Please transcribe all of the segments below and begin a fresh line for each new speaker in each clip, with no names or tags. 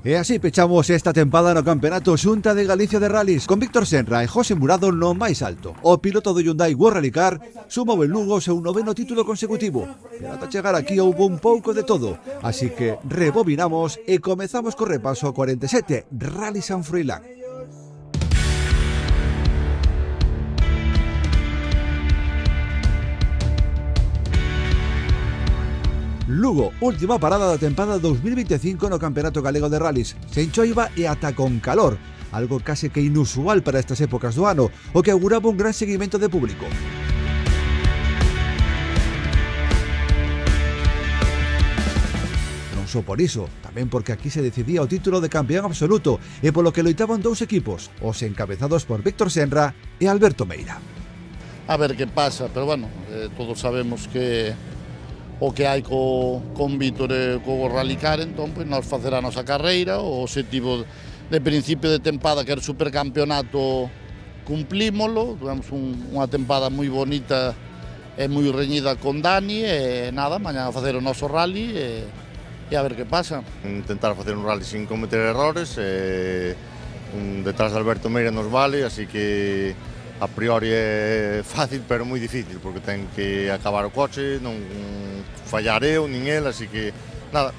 E así pechamos esta tempada no Campeonato Xunta de Galicia de Rallys con Víctor Senra e José Murado no máis alto. O piloto do Hyundai World Rally Car sumou en Lugo o seu 9º título consecutivo. Pero ata chegar aquí houve un pouco de todo. Así que rebobinamos e comezamos co repaso 47 Rally San Froilán. Lugo, última parada da tempada 2025 no Campeonato Galego de Rallys, sen choiva e ata con calor, algo case que inusual para estas épocas do ano, o que auguraba un gran seguimento de público. Non só por iso, tamén porque aquí se decidía o título de campeón absoluto e polo que loitaban dous equipos, os encabezados por Víctor Senra e Alberto Meira.
A ver que pasa, pero bueno, todos sabemos que o que hai con Vítor e co Rally Car, entón, pois, nos facerá a nosa carreira, o objetivo de principio de tempada, que era o supercampeonato, cumplímolo, tivemos unha tempada moi bonita e moi reñida con Dani, e nada, mañá a facer o noso rally, e a ver que pasa.
Intentar facer un rally sin cometer errores, detrás de Alberto Meira nos vale, así que a priori é fácil, pero moi difícil, porque ten que acabar o coche, non fallar eu, nin el, así que, nada,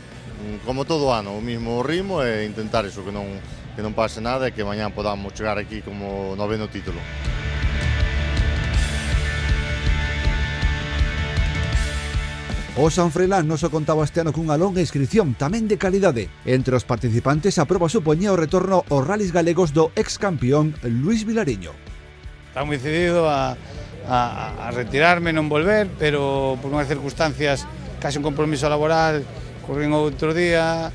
como todo ano, o mismo ritmo e intentar iso, que non pase nada e que mañá podamos chegar aquí como 9º título.
O San Froilán non só contaba este ano cunha longa inscripción, tamén de calidade. Entre os participantes, a proba supoñía o retorno aos rallies galegos do ex campeón Luis Vilariño.
Estaba moi decidido a retirarme, non volver, pero por unhas circunstancias, case un compromiso laboral, corrín outro día,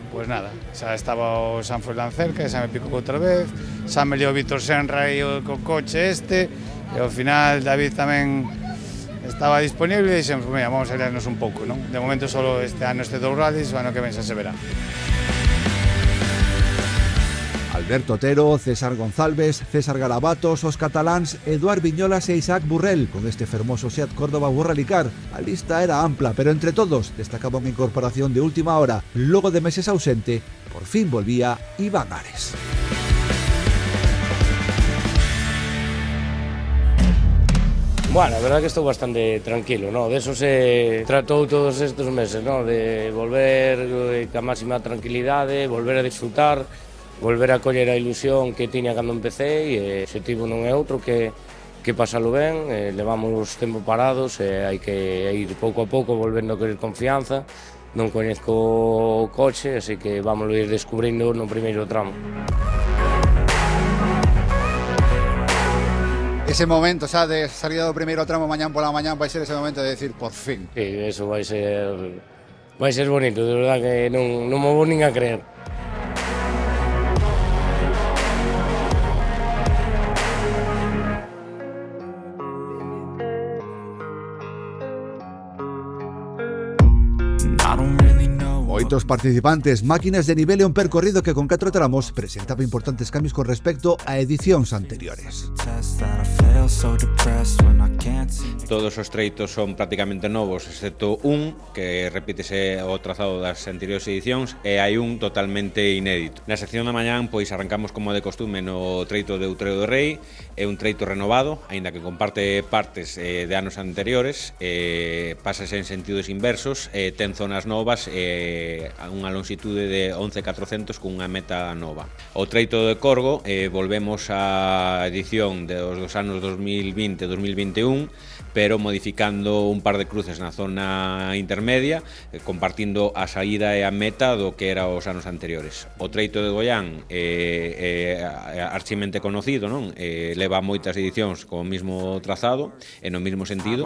pois nada, xa estaba o San Froilán cerca, xa me picou outra vez, xa me liou Víctor Senra e o coche este, e ao final David tamén estaba disponible e dixemos, mira, vamos a irnos un pouco, non? De momento só este ano este 2 rallies, o ano que ven xa se verá.
Alberto Otero, César González, César Garabatos, os cataláns Eduard Viñolas e Isaac Burrell con este fermoso Seat Córdoba World Rally Car. A lista era ampla, pero entre todos destacaba unha incorporación de última hora. Logo de meses ausente, por fin volvía Iván Ares.
Bueno, a verdad que estou bastante tranquilo, ¿no? De eso se tratou todos estes meses, ¿no? De volver ca máxima tranquilidade, volver a disfrutar, volver a coller a ilusión que tiña cando empecé, e o objetivo non é outro que pasalo ben, levamos tempo parados e hai que ir pouco a pouco volvendo a coller confianza. Non coñezco o coche, así que vámoslo ir descubrindo no primeiro tramo.
Ese momento xa de salida do primeiro tramo mañán pola mañán vai ser ese momento de decir por fin.
Sí, eso vai ser bonito, de verdad que non me vou nin a creer.
Oitos participantes, máquinas de nivel e un percorrido que con 4 tramos presentaba importantes cambios con respecto a edicións anteriores.
Todos os treitos son prácticamente novos, excepto un que repítese o trazado das anteriores edicións, e hai un totalmente inédito. Na sección da mañán, pois arrancamos como de costume no treito de Outreo do Rei, é un treito renovado, aínda que comparte partes de anos anteriores, pásase en sentidos inversos, ten zonas novas e unha longitude de 11.400 cunha meta nova. O treito de Corgo, volvemos á edición dos anos 2020-2021, pero modificando un par de cruces na zona intermedia, compartindo a saída e a meta do que era os anos anteriores. O treito de Goián é archimente conocido, non? Leva moitas edicións co mesmo trazado e no mesmo sentido.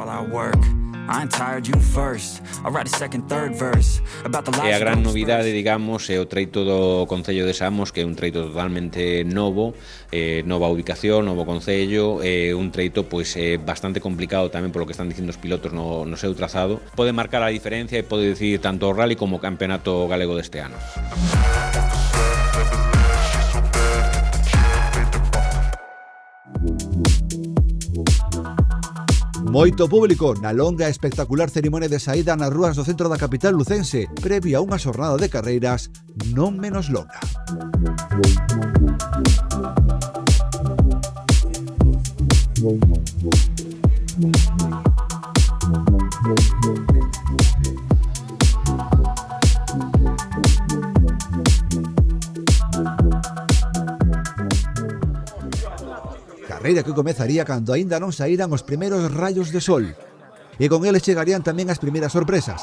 E a gran novidade, digamos, é o treito do Concello de Samos, que é un treito totalmente novo, nova ubicación, novo concello, un treito pois bastante complicado tamén polo que están dicindo os pilotos no seu trazado. Pode marcar a diferencia e pode decidir tanto o rally como o campeonato galego deste ano.
Moito público na longa e espectacular cerimonia de saída nas rúas do centro da capital lucense, previa a unha xornada de carreiras non menos longa. Carreira que comezaría cando aínda non saíran os primeiros rayos de sol. E con eles chegarían tamén as primeiras sorpresas.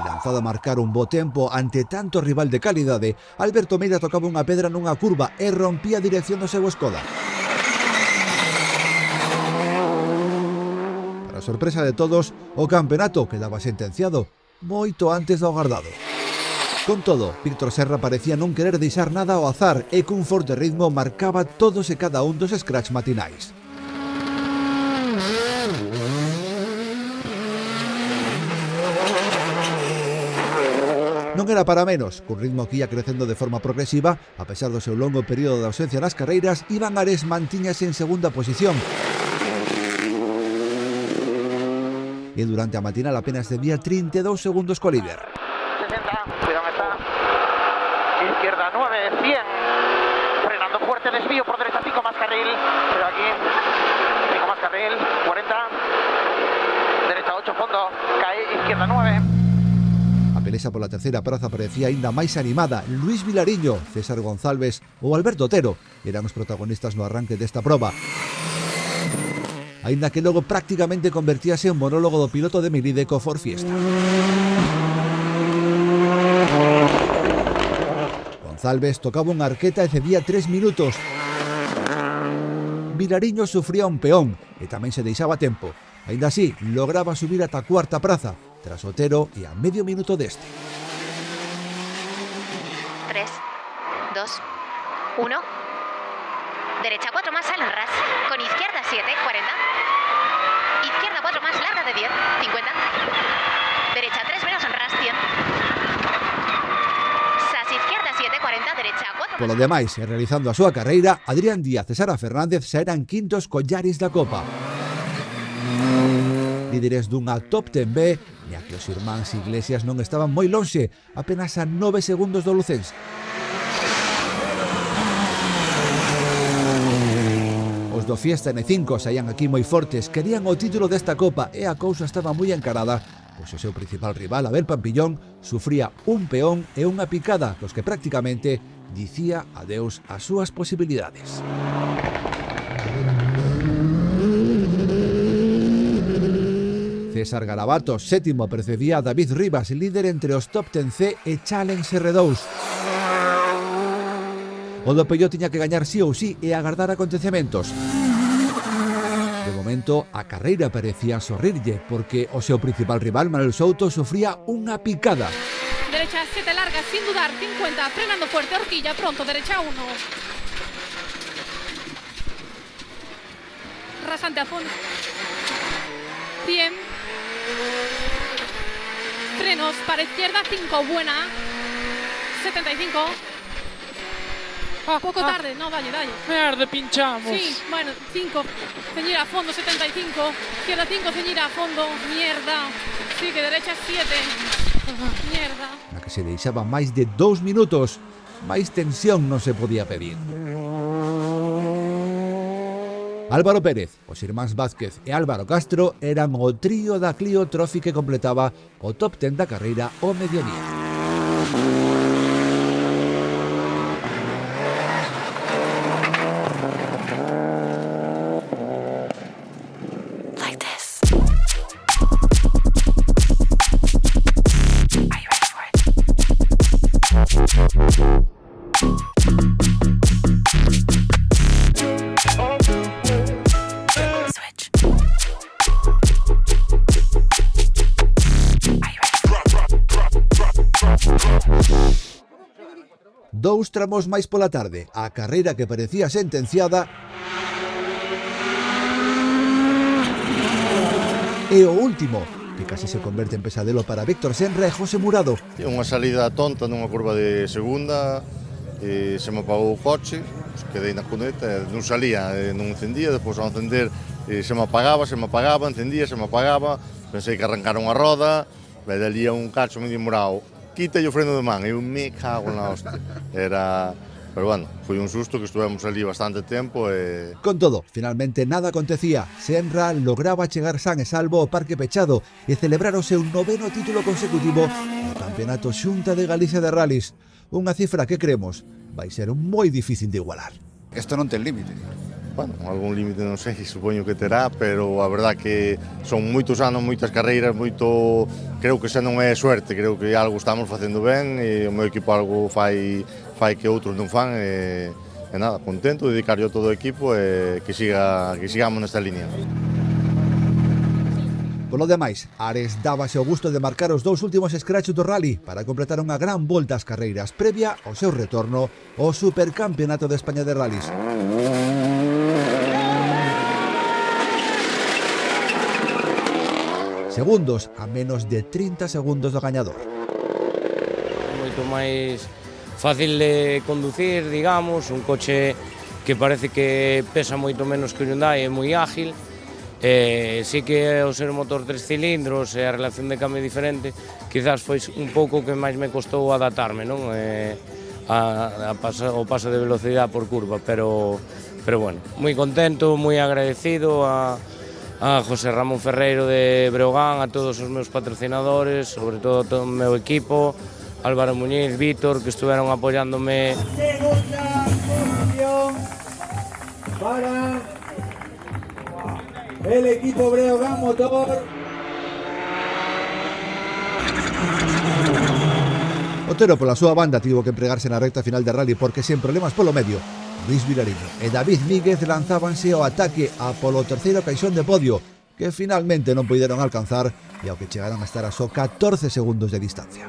Lanzado a marcar un bo tempo ante tanto rival de calidade, Alberto Meira tocaba unha pedra nunha curva e rompía a dirección do seu Skoda. Para sorpresa de todos, o campeonato quedaba sentenciado moito antes do agardado. Con todo, Víctor Serra parecía non querer deixar nada ao azar e cun forte ritmo marcaba todos e cada un dos scratch matinais. Non era para menos, cun ritmo que ia crecendo de forma progresiva, a pesar do seu longo período de ausencia nas carreiras, Iván Ares mantíñase en segunda posición. E durante a matinal apenas debía 32 segundos co líder.
60, cuidado está. Izquierda 9, 100. Frenando fuerte, desvío por derecha, 5 más carril. Pero aquí, 5 más carril, 40. Derecha 8, fondo, cae, izquierda 9.
A pelesa pola terceira praza parecía aínda máis animada. Luis Vilariño, César González ou Alberto Otero eran os protagonistas no arranque desta proba. Aínda que logo prácticamente convertíase en monólogo do piloto de Melide co Ford Fiesta. González tocaba unha arqueta e cedía 3 minutos. Vilariño sufría un peón e tamén se deixaba tempo. Aínda así, lograba subir ata a cuarta praza, tras Otero e a medio minuto deste.
3, 2, 1. Derecha 4 más al ras. Con izquierda 7, 40. Izquierda 4 más larga de 10, 50. Derecha 3 menos ras, 100. Sas izquierda 7, 40. Derecha 4 más.
Polo demais, e realizando a súa carreira, Adrián Díaz e Sara Fernández saeran quintos collares da Copa. Líderes dunha Top 10B, e a que os irmáns Iglesias non estaban moi lonxe, apenas a 9 segundos do lucense. Os do Fiesta N5 saían aquí moi fortes, querían o título desta Copa e a cousa estaba moi encarada, pois o seu principal rival, Abel Pampillón, sufría un peón e unha picada, cos que prácticamente dicía adeus ás súas posibilidades. César Garabato, sétimo, precedía a David Rivas, líder entre os Top 10C e Challenge R2. O do Peugeot tiña que gañar sí ou sí e agardar acontecementos. De momento, a carreira parecía sorrirlle, porque o seu principal rival, Manuel Souto, sufría unha picada.
Derecha 7 larga, sin dudar, 50, frenando fuerte, horquilla, pronto, derecha 1. Rasante a fondo. 100. Frenos para izquierda, 5, buena. 75. Poco tarde, no, dale.
Merde, pinchamos.
Sí, bueno, 5. Ceñir a fondo, 75. Izquierda 5, ceñir a fondo. Mierda. Sí, que derecha 7. Mierda.
Na que se deixaba máis de 2 minutos. Máis tensión non se podía pedir. Álvaro Pérez, os irmáns Vázquez e Álvaro Castro eran o trío da Clio Trophy que completaba o top 10 da carreira ao mediodía. Dous tramos máis pola tarde, a carreira que parecía sentenciada e o último, que casi se converte en pesadelo para Víctor Senra e José Murado.
Unha salida tonta nunha curva de segunda, se me apagou o coche, quedei na cuneta, non salía, non encendía, depois ao encender se me apagaba, encendía, se me apagaba, pensei que arrancaron a roda, e dali a un cacho medio morao, quita o freno de man, eu me cago na hostia, Pero bueno, foi un susto que estuvemos ali bastante tempo e...
Con todo, finalmente nada acontecía. Senra lograba chegar san e salvo ao parque pechado e celebrar o seu 9º título consecutivo no Campeonato Xunta de Galicia de Rallys. Unha cifra que creemos vai ser moi difícil de igualar.
Isto non ten límite.
Bueno, algún límite non sei, supoño que terá, pero a verdad que son moitos anos, moitas carreiras, moito... Creo que xa non é suerte, creo que algo estamos facendo ben e o meu equipo algo fai que outros non fan e nada, contento de dedicar yo todo o equipo e que sigamos nesta línea.
Polo demais, Ares dábase o gusto de marcar os 2 últimos scratch do rally para completar unha gran volta ás carreiras previa ao seu retorno ao Supercampeonato de España de Rallys. Segundos a menos de 30 segundos do gañador.
Moito máis fácil de conducir, digamos, un coche que parece que pesa moito menos que o Hyundai, é moi ágil. Sí que ao ser motor 3 cilindros e a relación de cambio diferente, quizás foi un pouco o que máis me costou adaptarme, non? O paso de velocidade por curva, pero bueno, moi contento, moi agradecido a José Ramón Ferreiro de Breogán, a todos os meus patrocinadores, sobre todo a todo o meu equipo, Álvaro Muñiz, Víctor, que estuveron apoiándome.
Segunda posición para el equipo Breogán Motor.
Otero pola súa banda tivo que empregarse na recta final de rally porque sen problemas polo medio. Luis Vilariño e David Míguez lanzábanse ao ataque a polo terceiro caixón de podio, que finalmente non puideron alcanzar e ao que chegaron a estar a só 14 segundos de distancia.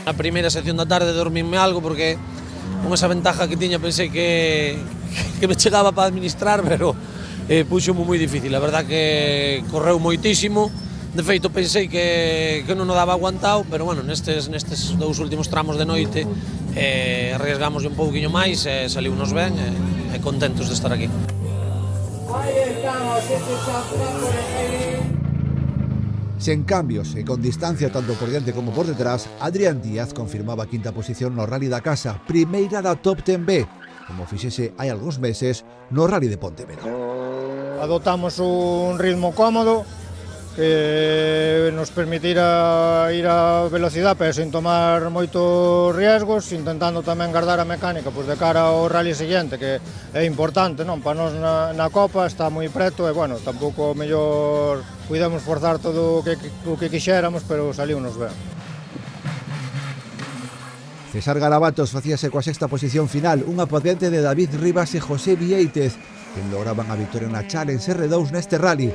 A primeira sección da tarde dormime algo porque con esa ventaja que tiña pensei que me chegaba para administrar, pero puxo moi difícil. A verdad que correu moitísimo, de feito pensei que non o daba aguantado, pero bueno, nestes 2 últimos tramos de noite arriesgamos un pouquiño máis e saliunos ben e contentos de estar aquí.
Ahí estamos, este champán por el...
Sen cambios e con distancia tanto por diante como por detrás, Adrián Díaz confirmaba a 5ª posición no Rally da Casa, primeira da Top 10B, como fixese hai algúns meses no Rally de Pontevedra.
Adoptamos un ritmo cómodo que nos permitira ir a velocidade pero sin tomar moitos riesgos, intentando tamén guardar a mecánica pois de cara ao rally seguinte, que é importante, non? Para nós na Copa está moi preto e bueno, tampouco mellor puidemos forzar todo o que quixéramos, pero saliunos ben.
César Garabatos facíase coa 6ª posición final, unha potente de David Rivas e José Vieitez, que lograban a victoria na Challenge R2 neste rally.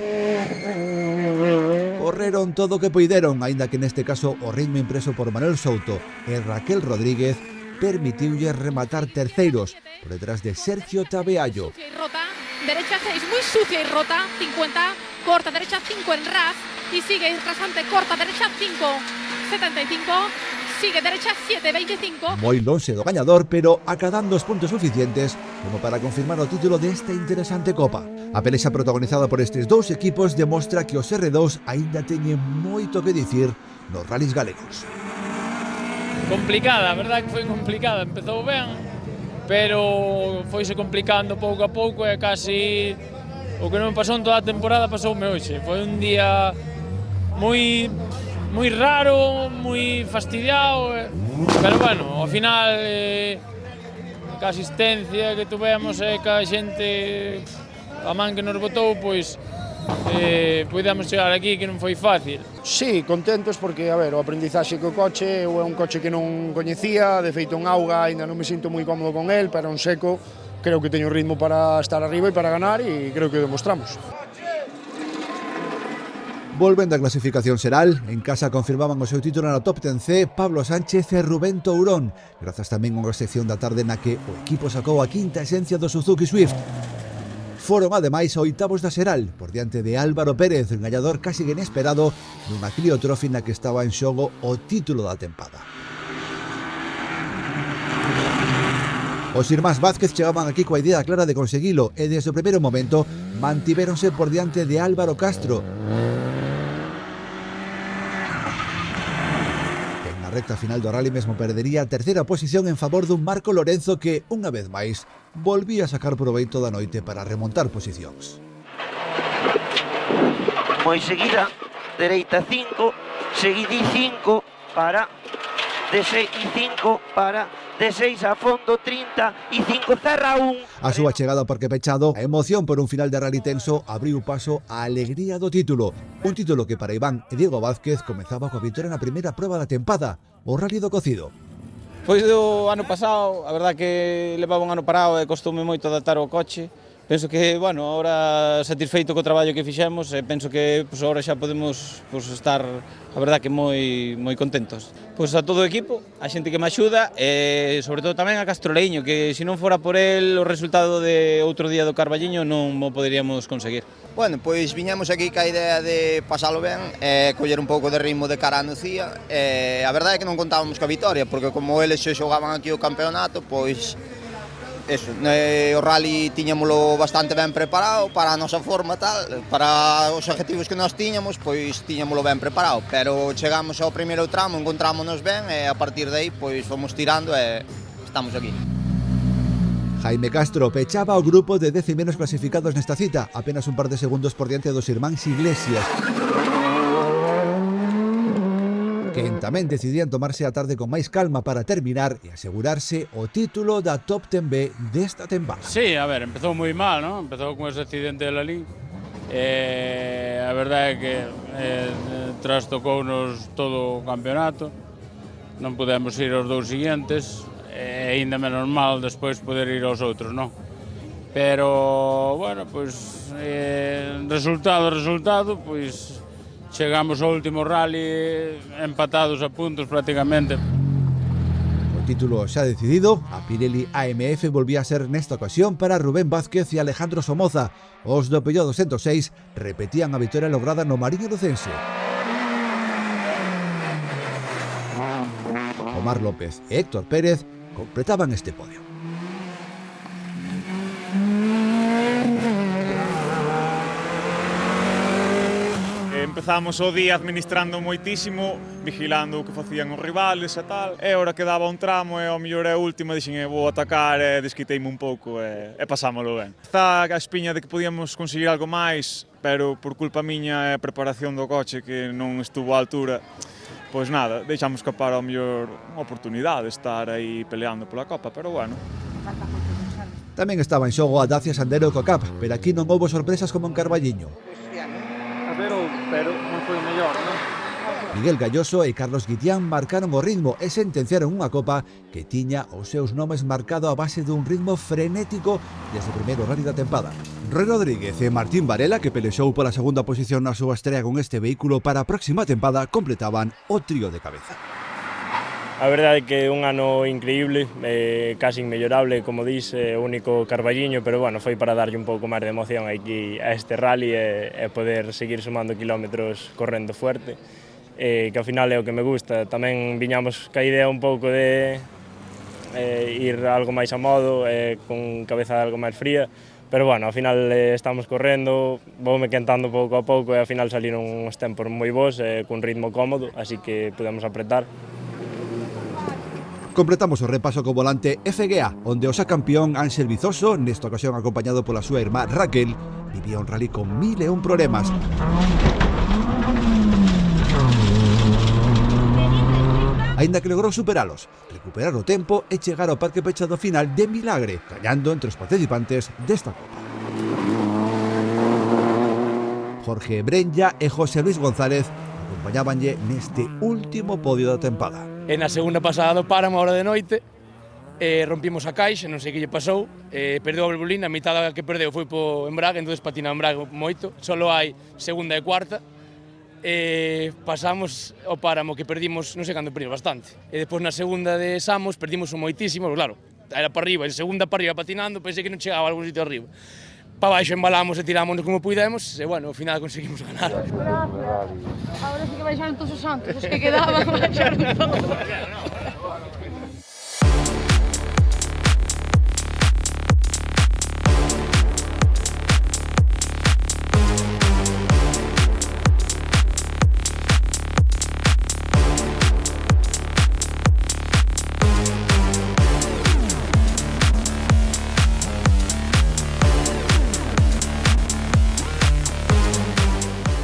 Correron todo o que poideron, aínda que neste caso o ritmo impreso por Manuel Souto e Raquel Rodríguez permitiulle rematar terceiros por detrás de Sergio Tabeallo.
Derecha 6, muy sucia y rota, 50, corta, derecha 5 en RAS y sigue rasante, corta, derecha 5, 75, sigue derecha 7, 25.
Moi lonxe do gañador, pero acadando os puntos suficientes como para confirmar o título desta interesante Copa. A pelexa protagonizada por estes 2 equipos demostra que os R2 aínda teñen moito que dicir nos rallies galegos.
Complicada, a verdade que foi complicada, empezou ben, pero foise complicando pouco a pouco e casi o que non me pasou en toda a temporada pasoume hoxe. Foi un día moi raro, moi fastidiado, pero bueno, ao final ca asistencia que tuvemos e ca xente a man que nos botou, pois podemos chegar aquí que non foi fácil.
Sí, contentos porque, a ver, o aprendizaxe co coche é un coche que non coñecía, de feito en auga ainda non me sinto moi cómodo con el, pero en seco creo que teño ritmo para estar arriba e para ganar e creo que o demostramos.
Volvendo a clasificación xeral, en casa confirmaban o seu título na Top 10C Pablo Sánchez e Rubén Tourón, grazas tamén a unha sección da tarde na que o equipo sacou a 5ª esencia do Suzuki Swift. Foron ademais oitavos da xeral, por diante de Álvaro Pérez, un gañador casi inesperado dunha Clio Trophy na que estaba en xogo o título da tempada. Os irmáns Vázquez chegaban aquí coa idea clara de conseguilo e desde o primeiro momento mantivéronse por diante de Álvaro Castro. En na recta final do rally mesmo perdería a terceira posición en favor dun Marco Lorenzo que, unha vez máis, volvía a sacar proveito da noite para remontar posicións.
Moi seguida, dereita 5, seguidí 5 para D6 e 5 para D6 a fondo 30 e 5 cerra 1.
A súa chegada ao parque pechado, a emoción por un final de rally tenso abriu paso á alegría do título. Un título que para Iván e Diego Vázquez comezaba coa vitória na primeira proba da tempada, o Rally do Cocido.
Pois do ano pasado, a verdad que levaba un ano parado e costoume moito adaptar o coche. Penso que, bueno, ahora satisfeito co traballo que fixemos e penso que agora xa podemos estar, a verdad que moi contentos. Pois a todo o equipo, a xente que me axuda e sobre todo tamén a Castroleiño, que se non fora por el o resultado de outro día do Carballiño non o poderíamos conseguir.
Bueno, pois viñamos aquí ca idea de pasalo ben e coller un pouco de ritmo de cara a Nucía e a verdade é que non contábamos ca vitoria, porque como eles xe xogaban aquí o campeonato, pois eso, o rally tiñámolo bastante ben preparado para a nosa forma tal, para os objetivos que nós tiñamos, pois tiñámolo ben preparado, pero chegamos ao primeiro tramo, encontrámonos ben e a partir de aí pois fomos tirando e estamos aquí.
Jaime Castro pechaba o grupo de 10 menos clasificados nesta cita, apenas un par de segundos por diante dos irmáns Iglesias, que tamén decidían tomarse a tarde con máis calma para terminar e asegurarse o título da Top 10B desta tempada.
Sí, a ver, empezou moi mal, ¿no? Empezou con ese accidente de Lalín. A verdade é que trastocounos todo o campeonato. Non podemos ir aos dous seguintes, e ainda menos mal despois poder ir aos outros, non? Pero, bueno, pois, resultado, pois, chegamos ao último rally empatados a puntos prácticamente.
O título xa decidido, a Pirelli AMF volvía a ser nesta ocasión para Rubén Vázquez e Alejandro Somoza. Os do Peugeot 206 repetían a vitoria lograda no Mariño Lucense. Omar López e Héctor Pérez completaban este podio.
Empezamos o día administrando moitísimo, vigilando o que facían os rivales e tal, e ahora quedaba un tramo e ao mellor é o último, dixen vou atacar e desquiteime un pouco e pasámolo ben. Está a espiña de que podíamos conseguir algo máis, pero por culpa miña e a preparación do coche que non estuvo á altura, pois nada, deixamos escapar ao mellor unha oportunidade de estar aí peleando pola Copa, pero bueno.
Tamén estaba en xogo a Dacia Sandero Cocap, pero aquí non houbo sorpresas como en Carballiño.
Pero non foi o mellor, non?
Miguel Galloso e Carlos Guitián marcaron o ritmo e sentenciaron unha Copa que tiña os seus nomes marcado a base dun ritmo frenético desde o primeiro rally da tempada. Roy Rodríguez e Martín Varela, que pelexou pola segunda posición na súa estrella con este vehículo para a próxima tempada, completaban o trío de cabeza.
A verdade é que un ano increíble, casi inmellorable, como dis, o único Carballiño, pero bueno, foi para darlle un pouco máis de emoción aquí a este rally e poder seguir sumando kilómetros correndo fuerte, que ao final é o que me gusta. Tamén viñamos ca idea un pouco de ir algo máis a modo, con cabeza algo máis fría, pero bueno, ao final estamos correndo, voume quentando pouco a pouco e ao final saliron uns tempos moi bons, cun ritmo cómodo, así que podemos apretar.
Completamos o repaso co volante FGA, onde o xa campeón Ángel Vizoso, nesta ocasión acompañado pola súa irmá Raquel, vivía un rally con 1001 problemas. Aínda que logrou superalos, recuperar o tempo e chegar ao parque pechado final de milagre, gañando entre os participantes desta Copa. Jorge Brenya e José Luis González acompañábanlle neste último podio da tempada.
E na segunda pasada do páramo a hora de noite rompimos a caixa, non sei que lle pasou, perdeu a valvulina, a mitad que perdeu foi po embrague, entón patina o embrague moito, solo hai segunda e cuarta, pasamos o páramo que perdimos, non sei cando perdimos bastante, e depois na segunda de Samos perdimos un moitísimo, claro, era para arriba, en segunda para arriba patinando, pensei que non chegaba a algún sitio arriba. Para baixo embalamos e tirámonos como puidemos e, bueno, ao final conseguimos ganar.
Ahora sí que baixaron todos os santos, os que quedaban baixaron todos.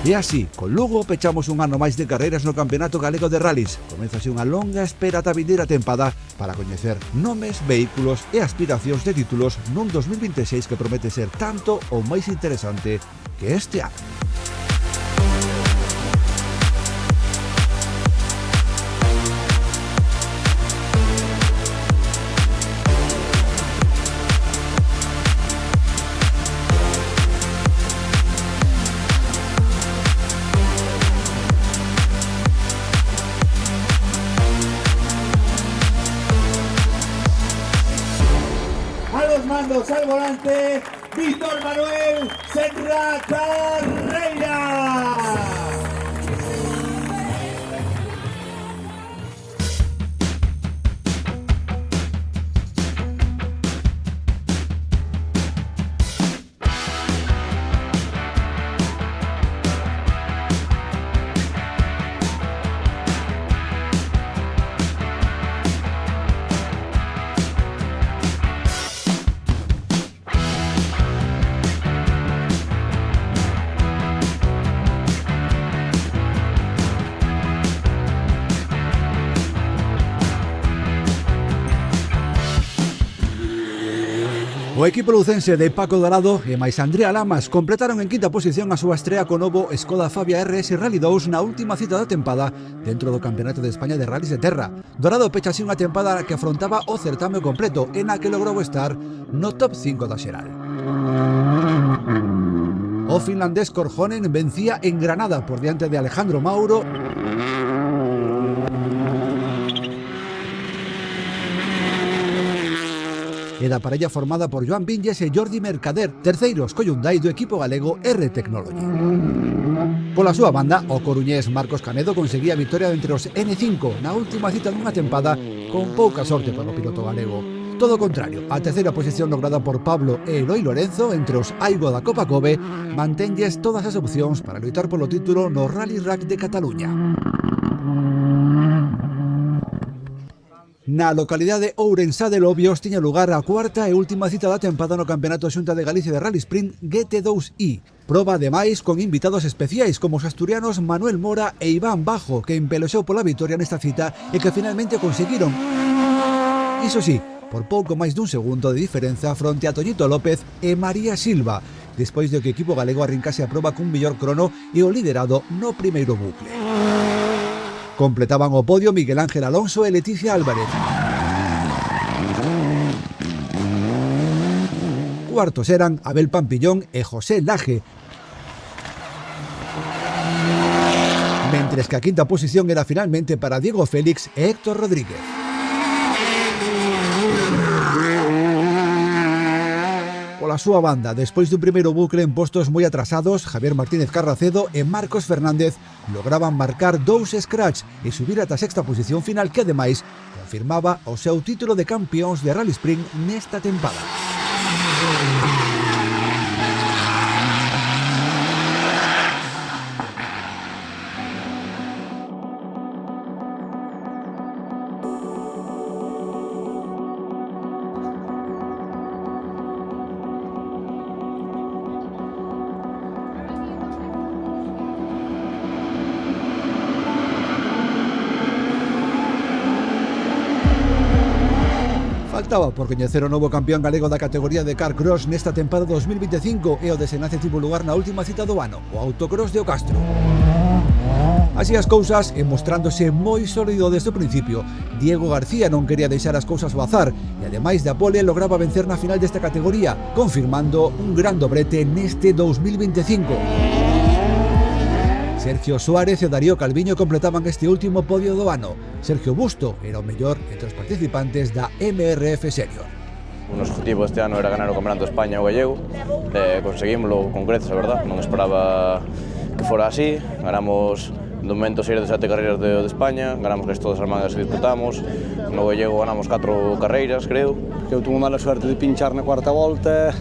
E así, con Lugo pechamos un ano máis de carreiras no Campeonato Galego de Rallys. Comezase unha longa espera ata a vindeira tempada para coñecer nomes, vehículos e aspiracións de títulos nun 2026 que promete ser tanto ou máis interesante que este ano.
Mandos al volante, Víctor Manuel Senra Carreira.
O equipo lucense de Paco Dorado e máis Andrea Lamas completaron en quinta posición a súa estrea co novo Skoda Fabia RS Rally 2 na última cita da tempada dentro do Campeonato de España de Rallys de Terra. Dorado pecha así unha tempada que afrontaba o certame completo e na que logrou estar no top 5 da xeral. O finlandés Korhonen vencía en Granada por diante de Alejandro Mauro e da parella formada por Joan Vinges e Jordi Mercader, terceiros co Hyundai do equipo galego R Technology. Pola súa banda, o coruñés Marcos Canedo conseguía a vitoria entre os N5 na última cita dunha tempada con pouca sorte para o piloto galego. Todo o contrario, a terceira posición lograda por Pablo e Eloi Lorenzo entre os Aigo da Copa Kobe mantényes todas as opcións para loitar polo título no Rally Rack de Cataluña. Na localidade ourensá de Lobios tiña lugar a cuarta e última cita da tempada no Campeonato Xunta de Galicia de Rally Sprint GT2i. Proba ademais con invitados especiais como os asturianos Manuel Mora e Iván Bajo, que empelexou pola vitoria nesta cita e que finalmente conseguiron. Iso sí, por pouco máis dun segundo de diferenza fronte a Toñito López e María Silva, despois de que o equipo galego arrincase a proba cun mellor crono e o liderado no primeiro bucle. Completaban o podio Miguel Ángel Alonso e Leticia Álvarez. Cuartos eran Abel Pampillón e José Laje. Mentres que a quinta posición era finalmente para Diego Félix e Héctor Rodríguez. Pola súa banda, despois dun primeiro bucle en postos moi atrasados, Javier Martínez Carracedo e Marcos Fernández lograban marcar 2 scratch e subir ata a sexta posición final que ademais confirmaba o seu título de campións de Rally Sprint nesta tempada. Faltaba por coñecer o novo campeón galego da categoría de Carcross nesta tempada 2025 e o desenlace tivo lugar na última cita do ano, o Autocross de Ocastro. Así as cousas, e mostrándose moi sólido desde o principio, Diego García non quería deixar as cousas ao azar e ademais da pole lograba vencer na final desta categoría, confirmando un gran dobrete neste 2025. Sergio Suárez e Darío Calviño completaban este último podio do ano. Sergio Busto era o mellor entre os participantes da MRF Senior.
O noso objetivo este ano era ganar o Campeonato de España o gallego. Conseguímoslo con creces, a verdad. Non esperaba que fora así. Ganamos, do momento, 6 de 7 carreiras de España. Ganamos casi todas as mangas que disputamos. No gallego ganamos 4 carreiras, creo.
Eu tuve mala suerte de pinchar na cuarta volta.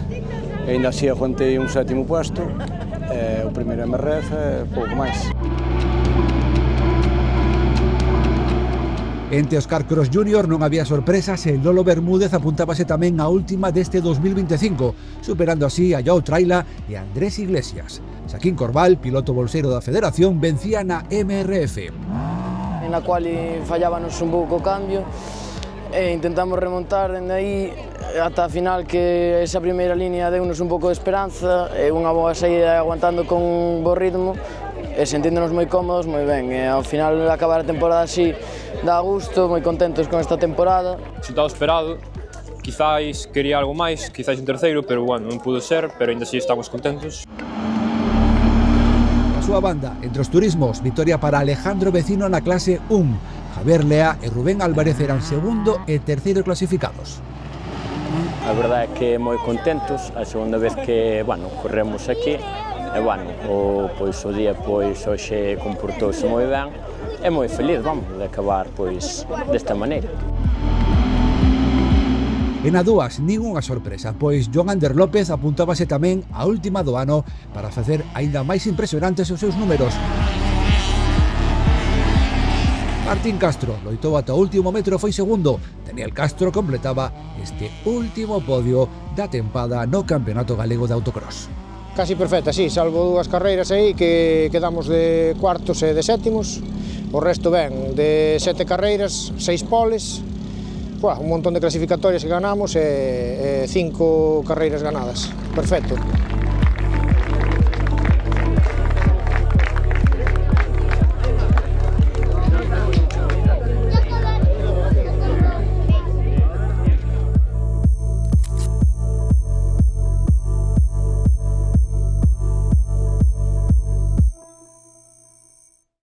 E ainda así aguantei un sétimo puesto. O primeiro MRF, pouco máis.
Entre os Carcross Junior non había sorpresas e Lolo Bermúdez apuntábase tamén a última deste 2025, superando así a Joao Traila e a Andrés Iglesias. Xaquín Corval, piloto bolseiro da Federación, vencía na MRF.
Na cual fallábanos un pouco o cambio e intentamos remontar dende aí ata a final, que esa primeira línea deunos un pouco de esperanza e unha boa saída aguantando con un bo ritmo e senténdonos moi cómodos, moi ben. E ao final acabar a temporada así dá gusto, moi contentos con esta temporada.
Resultado esperado, quizáis quería algo máis, quizáis un terceiro, pero bueno, non pudo ser, pero ainda así estamos contentos.
A súa banda, entre os turismos, victoria para Alejandro Vecino na clase 1. Javier Lea e Rubén Álvarez eran segundo e terceiro clasificados.
A verdade é que moi contentos, a segunda vez que, corremos aquí, e, pois o día, hoxe comportouse moi ben, e moi feliz, de acabar, desta maneira.
E na dúas, ningunha sorpresa, pois Joan Ander López apuntábase tamén a última do ano para facer aínda máis impresionantes os seus números. Martín Castro loitou ata o último metro e foi segundo. Daniel Castro completaba este último podio da tempada no Campeonato Galego de Autocross.
Casi perfecta, sí, salvo dúas carreiras aí que quedamos de cuartos e de sétimos. O resto ben, de 7 carreiras, 6 poles, un montón de clasificatorias que ganamos e 5 carreiras ganadas. Perfecto.